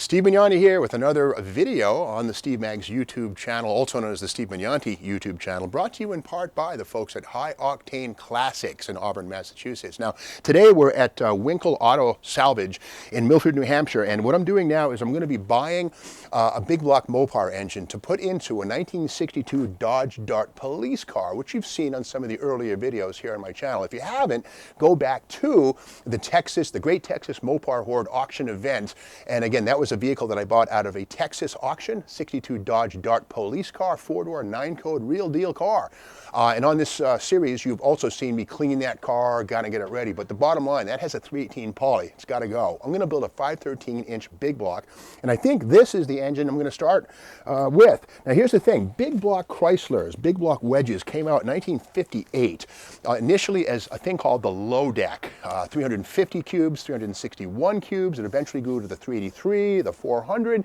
Steve Magnanti here with another video on the Steve Maggs YouTube channel, also known as the Steve Magnanti YouTube channel, brought to you in part by the folks at High Octane Classics in Auburn, Massachusetts. Now, today we're at Winkle Auto Salvage in Milford, New Hampshire, and what I'm doing now is I'm going to be buying a big block Mopar engine to put into a 1962 Dodge Dart police car, which you've seen on some of the earlier videos here on my channel. If you haven't, go back to the Great Texas Mopar Horde auction event, and again, that was a vehicle that I bought out of a Texas auction, 62 Dodge Dart police car, 4-door, 9-code, real deal car. And on this series, you've also seen me clean that car, gotta get it ready. But the bottom line, that has a 318 poly. It's gotta go. I'm gonna build a 513-inch big block, and I think this is the engine I'm gonna start with. Now here's the thing, big block Chryslers, big block wedges came out in 1958, initially as a thing called the low deck, 350 cubes, 361 cubes, and eventually grew to the 383, the 400,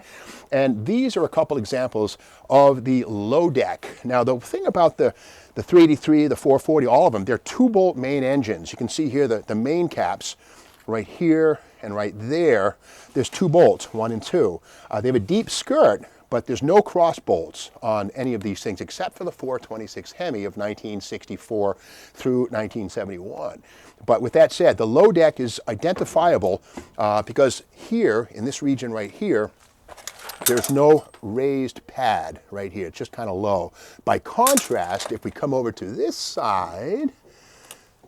and these are a couple examples of the low deck. Now the thing about the 383, the 440, all of them, they're 2-bolt main engines. You can see here the main caps right here and right there. There's 2 bolts, 1 and 2. They have a deep skirt, but there's no cross bolts on any of these things except for the 426 Hemi of 1964 through 1971. But with that said, the low deck is identifiable because here, in this region right here, there's no raised pad right here. It's just kind of low. By contrast, if we come over to this side,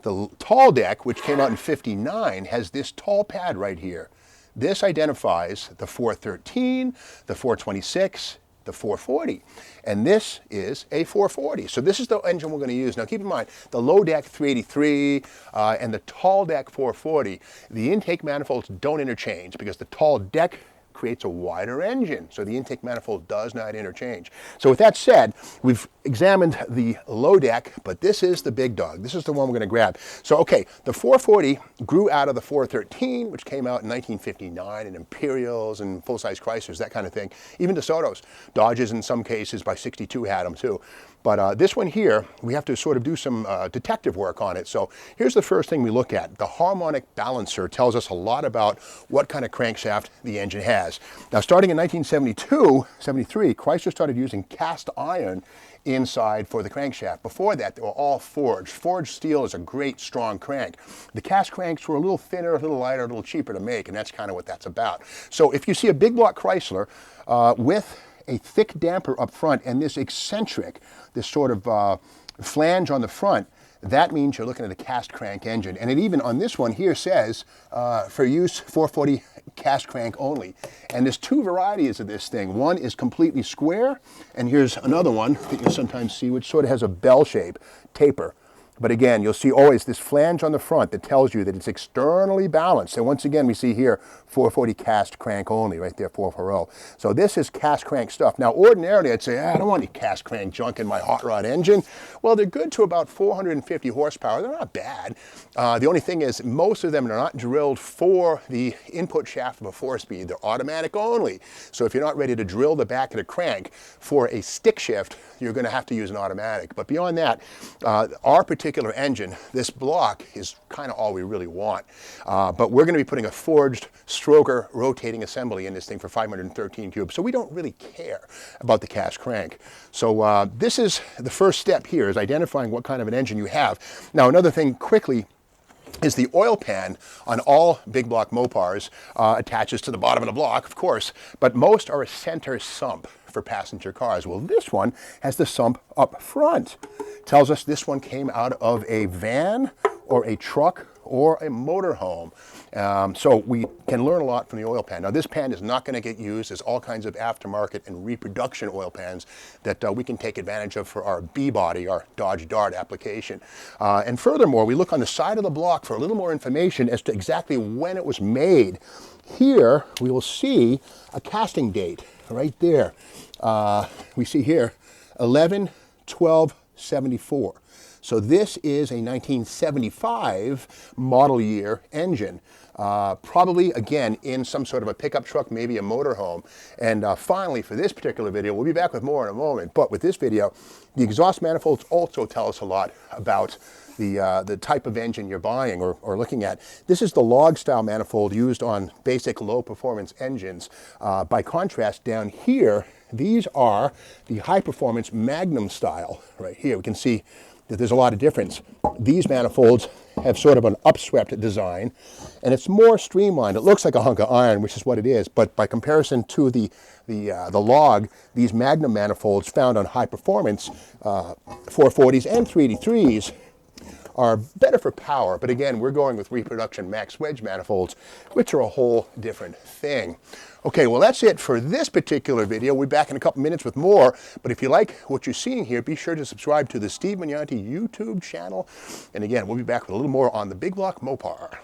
the tall deck, which came out in 59, has this tall pad right here. This identifies the 413, the 426, the 440, and this is a 440. So this is the engine we're going to use. Now keep in mind, the low deck 383 and the tall deck 440, the intake manifolds don't interchange because the tall deck creates a wider engine, so the intake manifold does not interchange. So with that said, we've examined the low deck, but this is the big dog. This is the one we're going to grab. So okay, the 440 grew out of the 413, which came out in 1959, and Imperials and full-size Chryslers, that kind of thing. Even DeSoto's, Dodges in some cases, by 62 had them too. But this one here, we have to sort of do some detective work on it. So here's the first thing we look at. The Harmonic Balancer tells us a lot about what kind of crankshaft the engine has. Now starting in 1972, 73, Chrysler started using cast iron inside for the crankshaft. Before that, they were all forged. Forged steel is a great, strong crank. The cast cranks were a little thinner, a little lighter, a little cheaper to make, and that's kind of what that's about. So if you see a big block Chrysler with a thick damper up front and this eccentric, this sort of flange on the front, that means you're looking at a cast crank engine. And it even on this one here says, for use 440 cast crank only. And there's 2 varieties of this thing. One is completely square, and here's another one that you'll sometimes see, which sort of has a bell shape, taper. But again, you'll see always this flange on the front that tells you that it's externally balanced. And once again, we see here 440 cast crank only, right there, 440. So this is cast crank stuff. Now, ordinarily, I'd say, I don't want any cast crank junk in my hot rod engine. Well, they're good to about 450 horsepower. They're not bad. The only thing is, most of them are not drilled for the input shaft of a 4-speed. They're automatic only. So if you're not ready to drill the back of the crank for a stick shift, you're going to have to use an automatic. But beyond that, our particular engine, this block, is kind of all we really want. But we're going to be putting a forged stroker rotating assembly in this thing for 513 cubes, so we don't really care about the cast crank. So this is the first step here, is identifying what kind of an engine you have. Now another thing quickly is the oil pan on all big block Mopars attaches to the bottom of the block, of course, but most are a center sump for passenger cars. Well, this one has the sump up front. Tells us this one came out of a van or a truck or a motorhome. So we can learn a lot from the oil pan. Now this pan is not going to get used. There's all kinds of aftermarket and reproduction oil pans that we can take advantage of for our B-body, our Dodge Dart application. And furthermore, we look on the side of the block for a little more information as to exactly when it was made. Here we will see a casting date right there. We see here 11/12/74. So this is a 1975 model year engine. Probably, again, in some sort of a pickup truck, maybe a motorhome. And finally, for this particular video, we'll be back with more in a moment, but with this video, the exhaust manifolds also tell us a lot about the type of engine you're buying or looking at. This is the log style manifold used on basic low performance engines. By contrast, down here, these are the high performance Magnum style. Right here we can see that there's a lot of difference. These manifolds have sort of an upswept design, and it's more streamlined. It looks like a hunk of iron, which is what it is, but by comparison to the log, these Magnum manifolds found on high performance 440s and 383s are better for power. But again, we're going with reproduction Max-Wedge manifolds, which are a whole different thing. Okay, well, that's it for this particular video. We'll be back in a couple minutes with more. But if you like what you're seeing here, be sure to subscribe to the Steve Manifolds YouTube channel. And again, we'll be back with a little more on the Big Block Mopar.